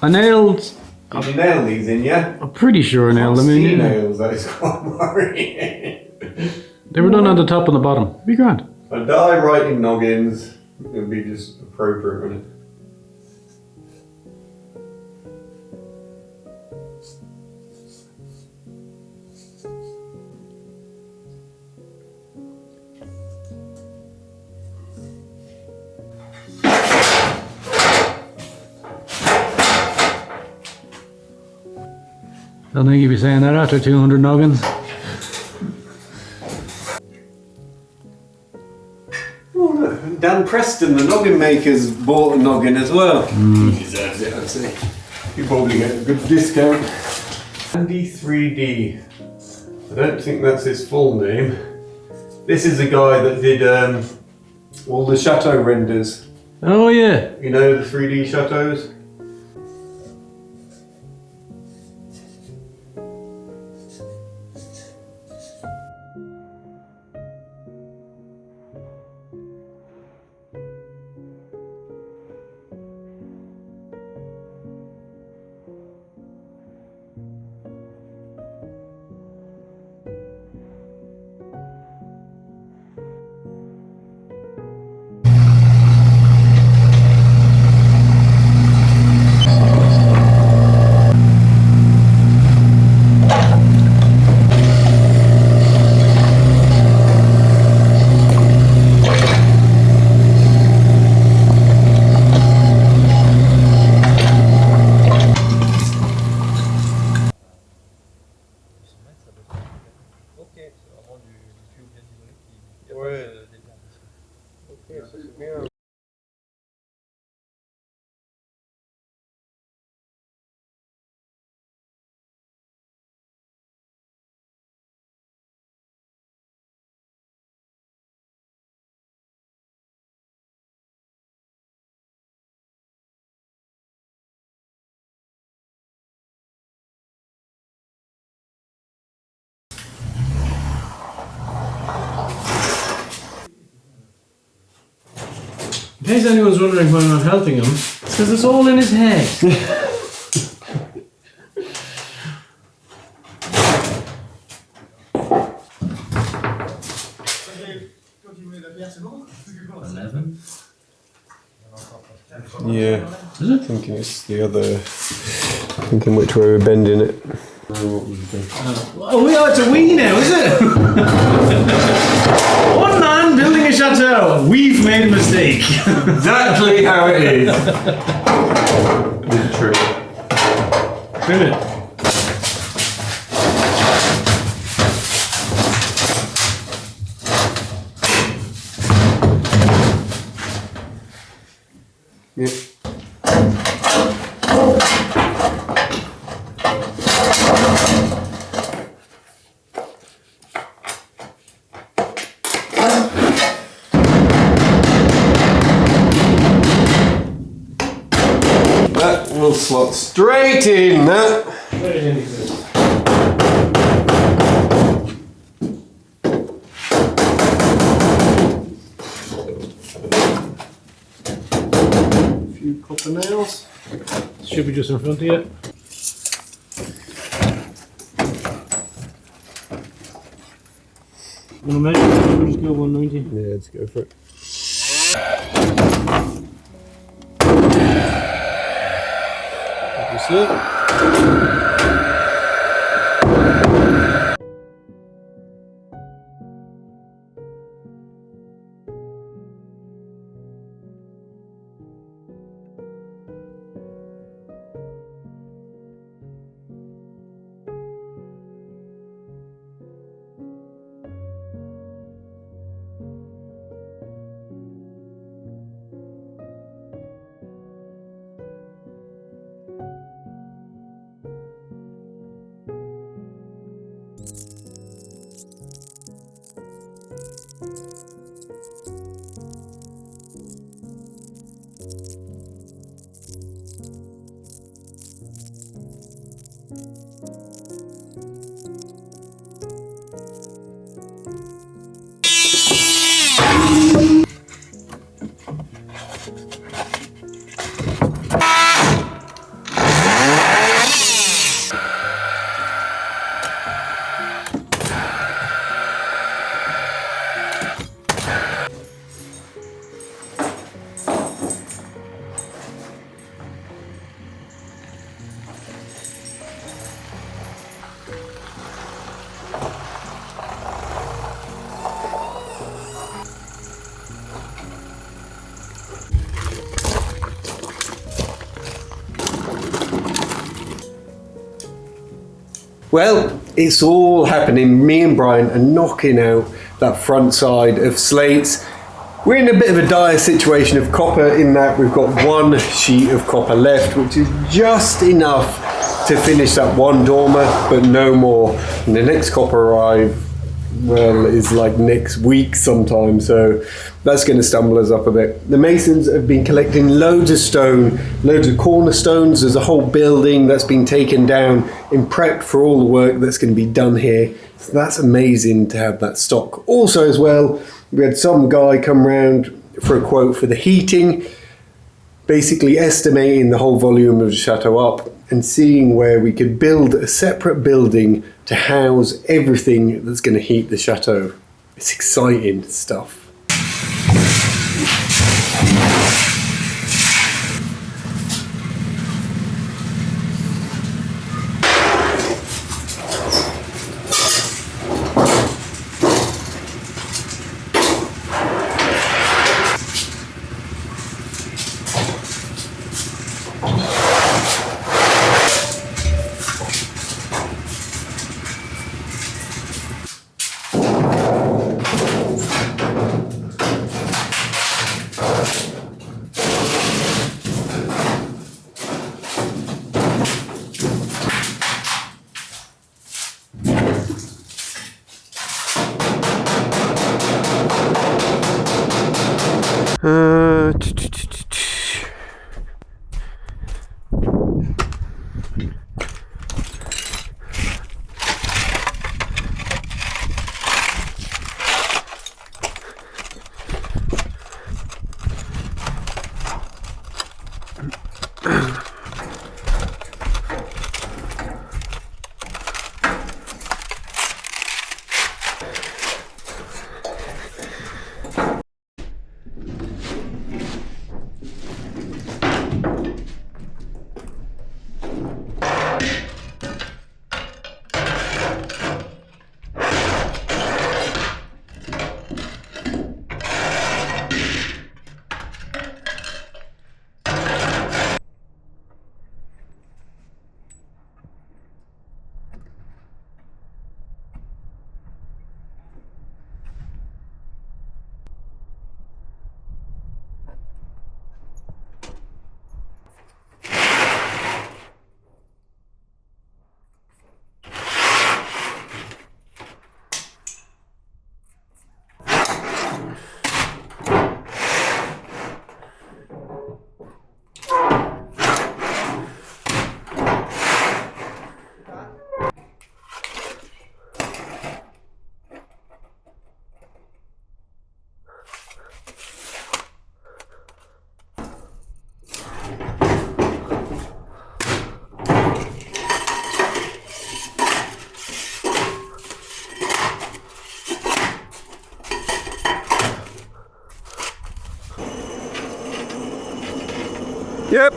I nailed. Did you nail these in, yeah? I'm pretty sure I nailed them in. Nails, that is quite worrying. They were done on the top and the bottom. Be grand. If I die writing noggins, it would be just appropriate, wouldn't it? I don't think you'd be saying that after 200 noggins. Oh, look, Dan Preston, the noggin maker's bought a noggin as well. He deserves it, I'd say. You probably get a good discount. Andy 3D. I don't think that's his full name. This is the guy that did all the chateau renders. Oh yeah. You know, the 3D chateaus? In case anyone's wondering why I'm not helping him, it's because it's all in his head. Yeah. Is it? I think it's the other. Thinking which way we're bending it. Oh, it's a we now, is it? One man building a chateau. We've made a mistake. Exactly how it is. Literally. Trim it. Yep. That will slot straight in, that. Few couple of nails. Should be just in front of you. Want to measure? We'll just go 190. Yeah, let's go for it. Obviously. Well, it's all happening. Me and Brian are knocking out that front side of slates. We're in a bit of a dire situation of copper in that we've got one sheet of copper left, which is just enough to finish that one dormer, but no more. And the next copper arrive, well, is like next week sometime, so that's going to stumble us up a bit. The masons have been collecting loads of stone, loads of cornerstones. There's a whole building that's been taken down in prep for all the work that's going to be done here. So that's amazing to have that stock. Also as well, we had some guy come round for a quote for the heating, basically estimating the whole volume of the chateau up and seeing where we could build a separate building to house everything that's going to heat the chateau. It's exciting stuff. Yep.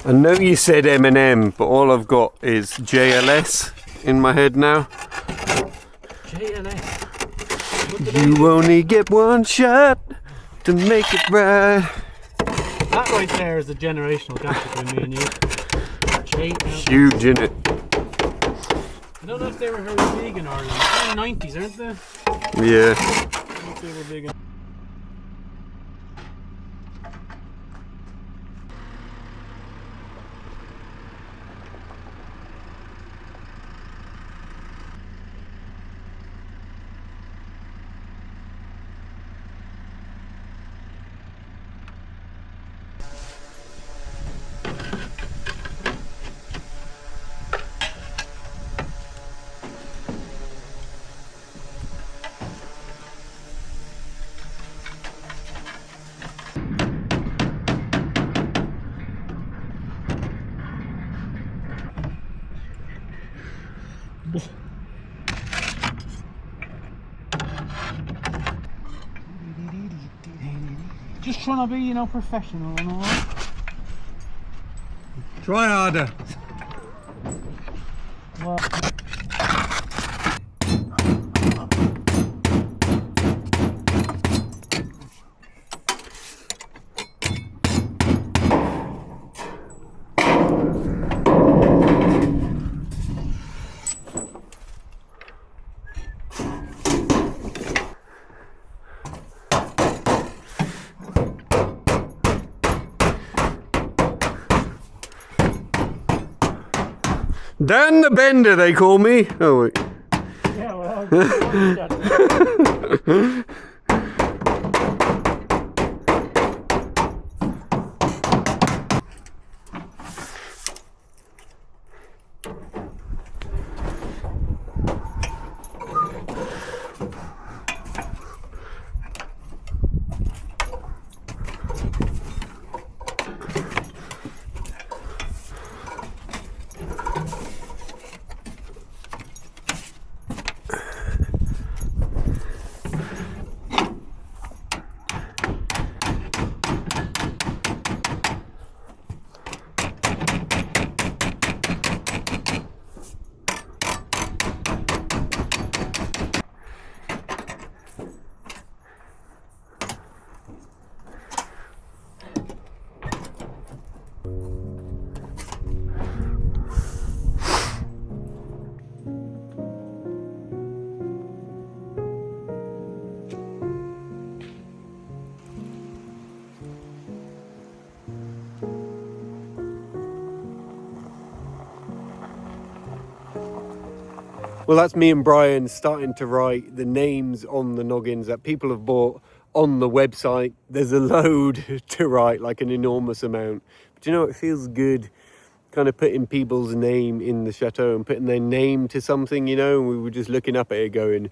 I know you said M&M, but all I've got is JLS in my head now. JLS? You only get one shot to make it right. That right there is a generational gap between me and you. Huge, innit? I don't know if they were very big in Ireland. They're 90s, aren't they? Yeah. I don't know if they were big in Just trying to be, you know, professional and all that. Try harder. Well, Dan the Bender, they call me. Oh wait. yeah, well. Well, that's me and Brian starting to write the names on the noggins that people have bought on the website. There's a load to write, like an enormous amount. But you know, it feels good kind of putting people's name in the chateau and putting their name to something, you know. And we were just looking up at it going,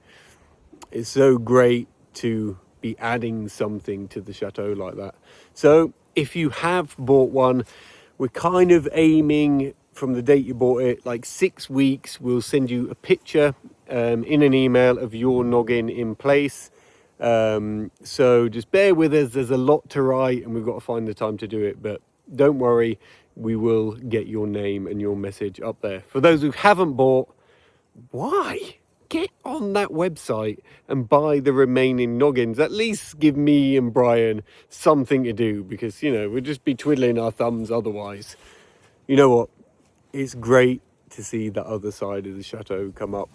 it's so great to be adding something to the chateau like that. So if you have bought one, we're kind of aiming from the date you bought it, like 6 weeks. We'll send you a picture in an email of your noggin in place. So just bear with us. There's a lot to write and we've got to find the time to do it, but don't worry, we will get your name and your message up there. For those who haven't bought, why? Get on that website and buy the remaining noggins. At least give me and Brian something to do, because, you know, we'll just be twiddling our thumbs otherwise. You know what? It's great to see the other side of the chateau come up.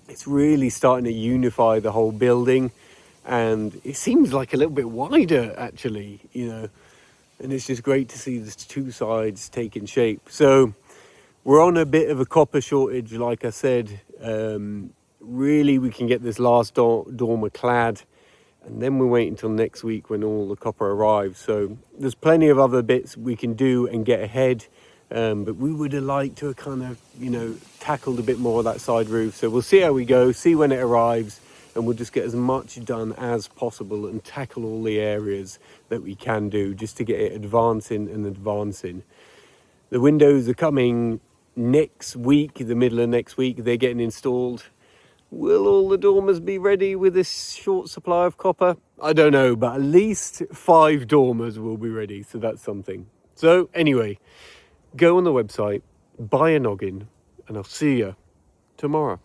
It's really starting to unify the whole building, and it seems like a little bit wider actually, you know, and it's just great to see the two sides taking shape. So we're on a bit of a copper shortage, like I said. Really, we can get this last dormer clad, and then we'll wait until next week when all the copper arrives. So there's plenty of other bits we can do and get ahead. But we would have liked to have kind of, you know, tackled a bit more of that side roof. So we'll see how we go, see when it arrives, and we'll just get as much done as possible and tackle all the areas that we can do just to get it advancing and advancing. The windows are coming next week, the middle of next week. They're getting installed. Will all the dormers be ready with this short supply of copper? I don't know, but at least 5 dormers will be ready. So that's something. So anyway, go on the website, buy a noggin, and I'll see you tomorrow.